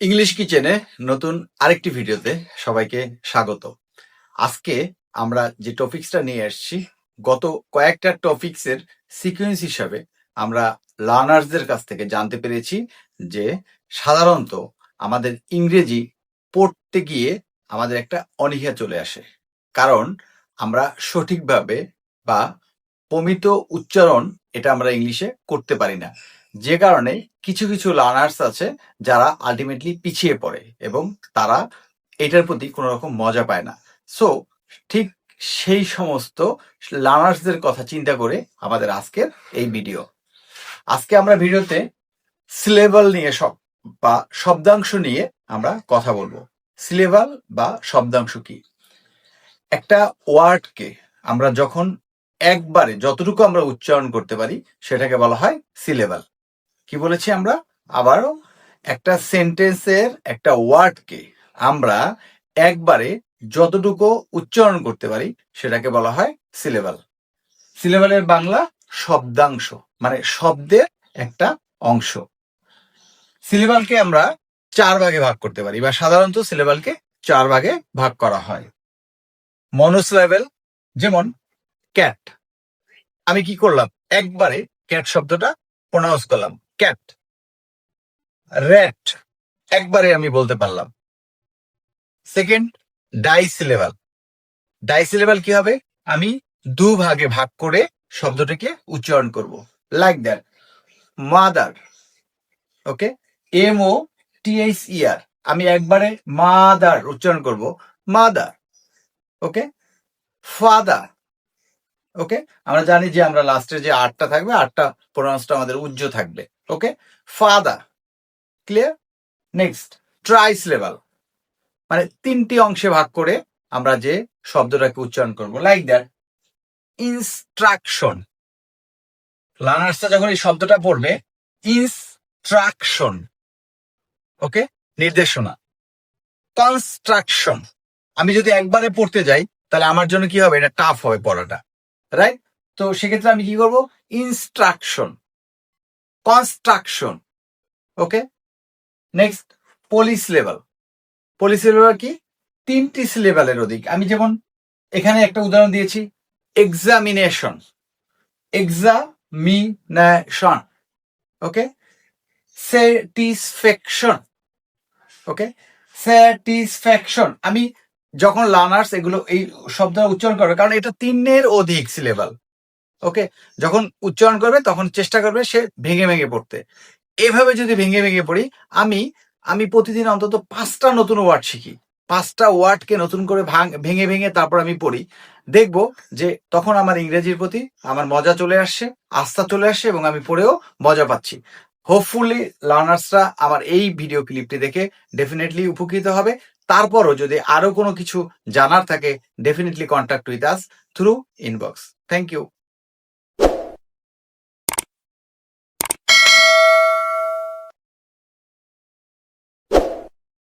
English কিচেনে নতুন আরেকটি ভিডিওতে সবাইকে স্বাগত। আজকে আমরা যে টপিকসটা নিয়ে আসছি, গত কয়েকটা টপিকসের সিকোয়েন্স হিসাবে আমরা লার্নার্সদের কাছ থেকে জানতে পেরেছি যে সাধারণত আমাদের ইংরেজি পড়তে গিয়ে আমাদের একটা অনীহা চলে আসে। কারণ আমরা সঠিকভাবে বা প্রমিত উচ্চারণ এটা আমরা ইংলিশে করতে পারি না। যে কারণে কিছু কিছু লার্নার্স আছে যারা আলটিমেটলি পিছিয়ে পড়ে এবং তারা এটার প্রতি কোনো রকম মজা পায় না। সো ঠিক সেই সমস্ত লার্নার্সদের কথা চিন্তা করে আমাদের আজকের এই ভিডিও। আজকে আমরা ভিডিওতে সিলেবাল নিয়ে বা শব্দাংশ নিয়ে আমরা কথা বলবো। সিলেবাল বা শব্দাংশ কি? একটা ওয়ার্ডকে আমরা যখন একবারে যতটুকু আমরা উচ্চারণ করতে পারি সেটাকে বলা হয় সিলেবাল। কি বলেছি আমরা? আবারও, একটা সেন্টেন্সের একটা ওয়ার্ডকে আমরা একবারে যতটুকু উচ্চারণ করতে পারি সেটাকে বলা হয় সিলেবাল। সিলেবালের বাংলা শব্দাংশ, মানে শব্দের একটা অংশ। সিলেবালকে আমরা 4 ভাগে ভাগ করতে পারি, বা সাধারণত সিলেবালকে 4 ভাগে ভাগ করা হয়। মনোসিলেবল, যেমন ক্যাট। আমি কি করলাম? একবারে ক্যাট শব্দটা প্রনাউন্স করলাম, ক্যাট। র্যাট, একবারে আমি বলতে পারলাম। সেকেন্ড, ডাইসিলেবল। ডাইসিলেবল কি হবে? আমি 2 ভাগে ভাগ করে শব্দটাকে উচ্চারণ করব, like that. Mother, okay, MOTHER, আমি একবারে মাদার উচ্চারণ করব, মাদার, ওকে। ফাদার, ওকে, আমরা জানি যে আমরা লাস্টে যে আটটা থাকবে, আটটা প্রনাউন্সটা আমাদের উজ্জ্ব থাকবে, okay. Father, clear? Next, trisyllable, মানে 3টি অংশে ভাগ করে আমরা যে শব্দটাকে উচ্চারণ করব, লাইক দ্যাট। ইনস্ট্রাকশন, লার্নার্সরা যখন এই শব্দটা পড়বে, ইনস্ট্রাকশন, ওকে, নির্দেশনা। কনস্ট্রাকশন, আমি যদি একবারে পড়তে যাই তাহলে আমার জন্য কি হবে? এটা টাফ হবে পড়াটা, রাইট? তো সেক্ষেত্রে আমি কি করব? Instruction, construction, okay. Next, polysyllable. Polysyllable কি? 3টি সিলেবালের অধিক। আমি যেমন এখানে একটা উদাহরণ দিয়েছি, এক্সামিনেশন, এক্সামিনেশন, ওকে। স্যাটিসফ্যাকশন, ওকে, স্যাটিসফ্যাকশন। আমি যখন লার্নার্স এগুলো এই শব্দ উচ্চারণ করবে, কারণ এটা 3-এর অধিক সিলেবাল, ওকে, যখন উচ্চারণ করবে তখন চেষ্টা করবে সে ভেঙে ভেঙে পড়তে। এভাবে যদি ভেঙে ভেঙে পড়ি, আমি প্রতিদিন অন্তত 5টা নতুন ওয়ার্ড শিখি, 5টা ওয়ার্ডকে নতুন করে ভেঙে ভেঙে তারপর আমি পড়ি, দেখব যে তখন আমার ইংরেজির প্রতি আমার মজা চলে আসছে, আস্থা চলে আসছে, এবং আমি পড়েও মজা পাচ্ছি। হোপফুলি লার্নার্সরা আমার এই ভিডিও ক্লিপটি দেখে ডেফিনেটলি উপকৃত হবে। তারপরও যদি আরো কোনো কিছু জানার থাকে, definitely contact with us through inbox. Thank you.